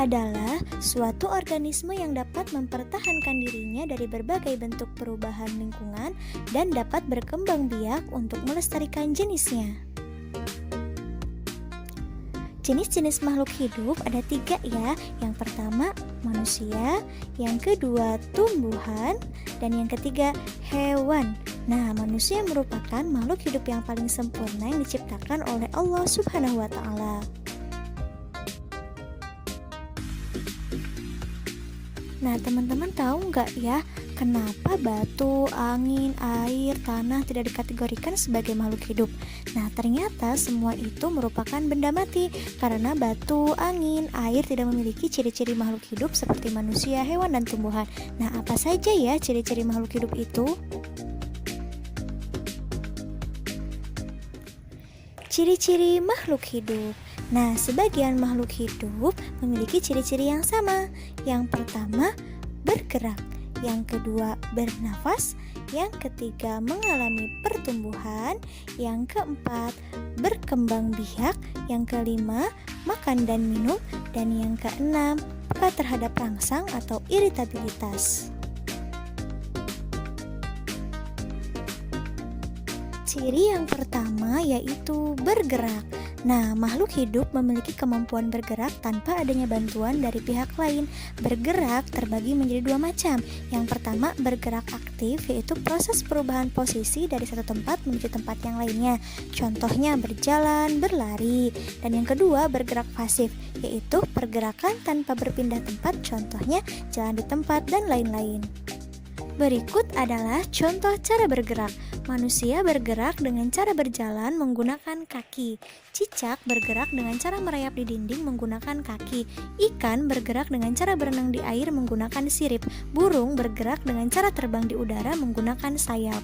adalah suatu organisme yang dapat mempertahankan dirinya dari berbagai bentuk perubahan lingkungan dan dapat berkembang biak untuk melestarikan jenisnya. Jenis-jenis makhluk hidup ada 3 ya. Yang pertama manusia, yang kedua tumbuhan, dan yang ketiga hewan. Nah, manusia merupakan makhluk hidup yang paling sempurna yang diciptakan oleh Allah Subhanahu wa Ta'ala. Nah, teman-teman tahu nggak ya, kenapa batu, angin, air, tanah tidak dikategorikan sebagai makhluk hidup? Nah, ternyata semua itu merupakan benda mati, karena batu, angin, air tidak memiliki ciri-ciri makhluk hidup seperti manusia, hewan, dan tumbuhan. Nah, apa saja ya ciri-ciri makhluk hidup itu? Ciri-ciri makhluk hidup. Nah, sebagian makhluk hidup memiliki ciri-ciri yang sama. Yang pertama, bergerak. Yang kedua, bernafas. Yang ketiga, mengalami pertumbuhan. Yang keempat, berkembang biak. Yang kelima, makan dan minum. Dan yang keenam, peka terhadap rangsang atau iritabilitas. Ciri yang pertama yaitu bergerak. Nah, makhluk hidup memiliki kemampuan bergerak tanpa adanya bantuan dari pihak lain. Bergerak terbagi menjadi 2 macam. Yang pertama, bergerak aktif, yaitu proses perubahan posisi dari satu tempat menuju tempat yang lainnya. Contohnya berjalan, berlari. Dan yang kedua, bergerak pasif, yaitu pergerakan tanpa berpindah tempat, contohnya jalan di tempat dan lain-lain. Berikut adalah contoh cara bergerak. Manusia bergerak dengan cara berjalan menggunakan kaki. Cicak bergerak dengan cara merayap di dinding menggunakan kaki. Ikan bergerak dengan cara berenang di air menggunakan sirip. Burung bergerak dengan cara terbang di udara menggunakan sayap.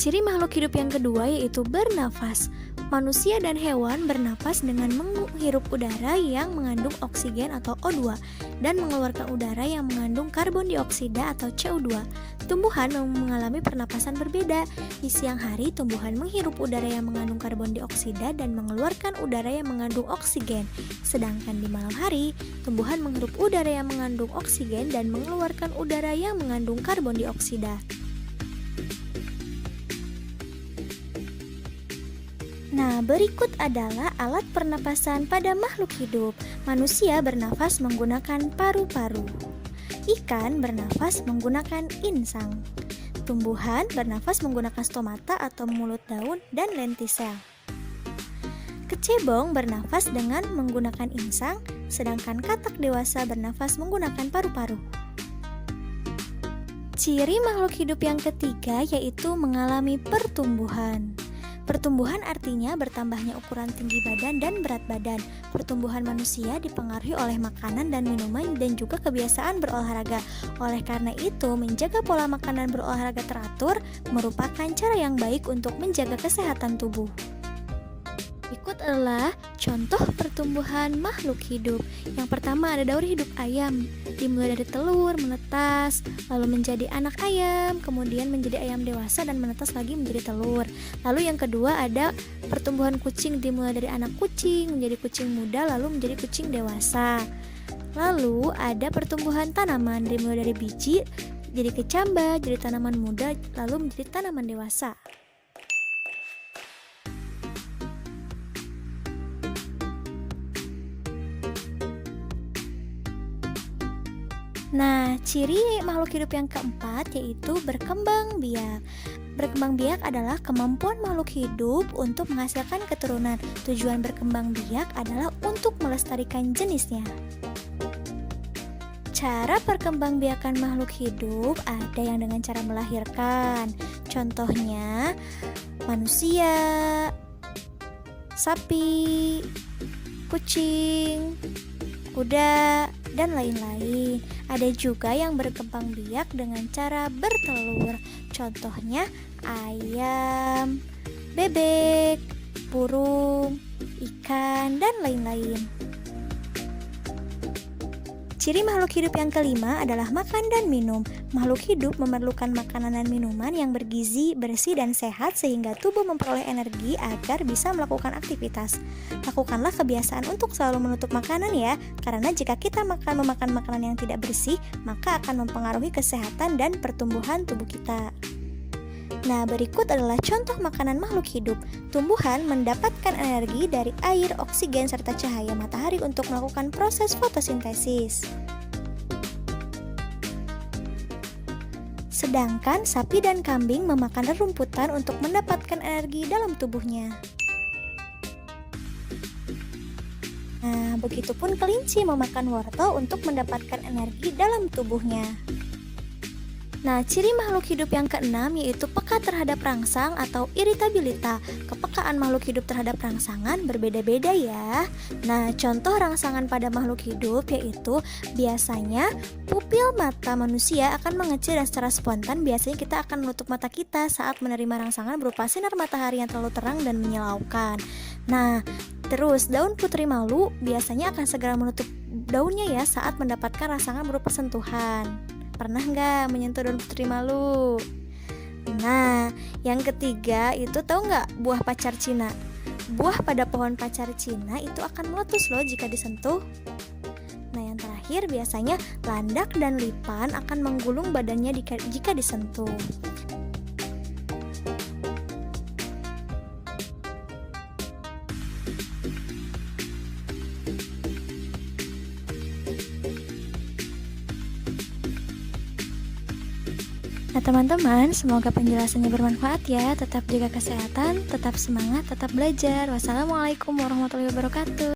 Ciri makhluk hidup yang kedua yaitu bernafas. Manusia dan hewan bernapas dengan menghirup udara yang mengandung oksigen atau O2 dan mengeluarkan udara yang mengandung karbon dioksida atau CO2. Tumbuhan mengalami pernapasan berbeda. Di siang hari, tumbuhan menghirup udara yang mengandung karbon dioksida dan mengeluarkan udara yang mengandung oksigen. Sedangkan di malam hari, tumbuhan menghirup udara yang mengandung oksigen dan mengeluarkan udara yang mengandung karbon dioksida. Nah, berikut adalah alat pernapasan pada makhluk hidup. Manusia bernafas menggunakan paru-paru. Ikan bernafas menggunakan insang. Tumbuhan bernafas menggunakan stomata atau mulut daun dan lentisel. Kecebong bernafas dengan menggunakan insang, sedangkan katak dewasa bernafas menggunakan paru-paru. Ciri makhluk hidup yang ketiga yaitu mengalami pertumbuhan. Pertumbuhan artinya bertambahnya ukuran tinggi badan dan berat badan. Pertumbuhan manusia dipengaruhi oleh makanan dan minuman dan juga kebiasaan berolahraga. Oleh karena itu, menjaga pola makan dan berolahraga teratur merupakan cara yang baik untuk menjaga kesehatan tubuh. Berikut adalah contoh pertumbuhan makhluk hidup. Yang pertama ada daur hidup ayam. Dimulai dari telur, menetas, lalu menjadi anak ayam, kemudian menjadi ayam dewasa dan menetas lagi menjadi telur. Lalu yang kedua ada pertumbuhan kucing. Dimulai dari anak kucing, menjadi kucing muda, lalu menjadi kucing dewasa. Lalu ada pertumbuhan tanaman. Dimulai dari biji, jadi kecambah, jadi tanaman muda, lalu menjadi tanaman dewasa. Nah, ciri makhluk hidup yang keempat yaitu berkembang biak. Berkembang biak adalah kemampuan makhluk hidup untuk menghasilkan keturunan. Tujuan berkembang biak adalah untuk melestarikan jenisnya. Cara perkembangbiakan makhluk hidup ada yang dengan cara melahirkan. Contohnya manusia, sapi, kucing, kuda, dan lain-lain. Ada juga yang berkembang biak dengan cara bertelur. Contohnya ayam, bebek, burung, ikan, dan lain-lain. Ciri makhluk hidup yang kelima adalah makan dan minum. Makhluk hidup memerlukan makanan dan minuman yang bergizi, bersih, dan sehat sehingga tubuh memperoleh energi agar bisa melakukan aktivitas. Lakukanlah kebiasaan untuk selalu menutup makanan ya, karena jika kita memakan makanan yang tidak bersih, maka akan mempengaruhi kesehatan dan pertumbuhan tubuh kita. Nah, berikut adalah contoh makanan makhluk hidup. Tumbuhan mendapatkan energi dari air, oksigen, serta cahaya matahari untuk melakukan proses fotosintesis. Sedangkan sapi dan kambing memakan rerumputan untuk mendapatkan energi dalam tubuhnya. Nah, begitupun kelinci memakan wortel untuk mendapatkan energi dalam tubuhnya. Nah, ciri makhluk hidup yang keenam yaitu peka terhadap rangsang atau iritabilitas. Kepekaan makhluk hidup terhadap rangsangan berbeda-beda ya. Nah, contoh rangsangan pada makhluk hidup yaitu biasanya pupil mata manusia akan mengecil dan secara spontan biasanya kita akan menutup mata kita saat menerima rangsangan berupa sinar matahari yang terlalu terang dan menyilaukan. Nah, terus daun putri malu biasanya akan segera menutup daunnya ya saat mendapatkan rangsangan berupa sentuhan. Pernah nggak menyentuh daun putri malu? Nah, yang ketiga itu tahu nggak buah pacar Cina? Buah pada pohon pacar Cina itu akan meletus loh jika disentuh. Nah, yang terakhir biasanya landak dan lipan akan menggulung badannya jika disentuh. Nah teman-teman, semoga penjelasannya bermanfaat ya. Tetap jaga kesehatan, tetap semangat, tetap belajar. Wassalamualaikum warahmatullahi wabarakatuh.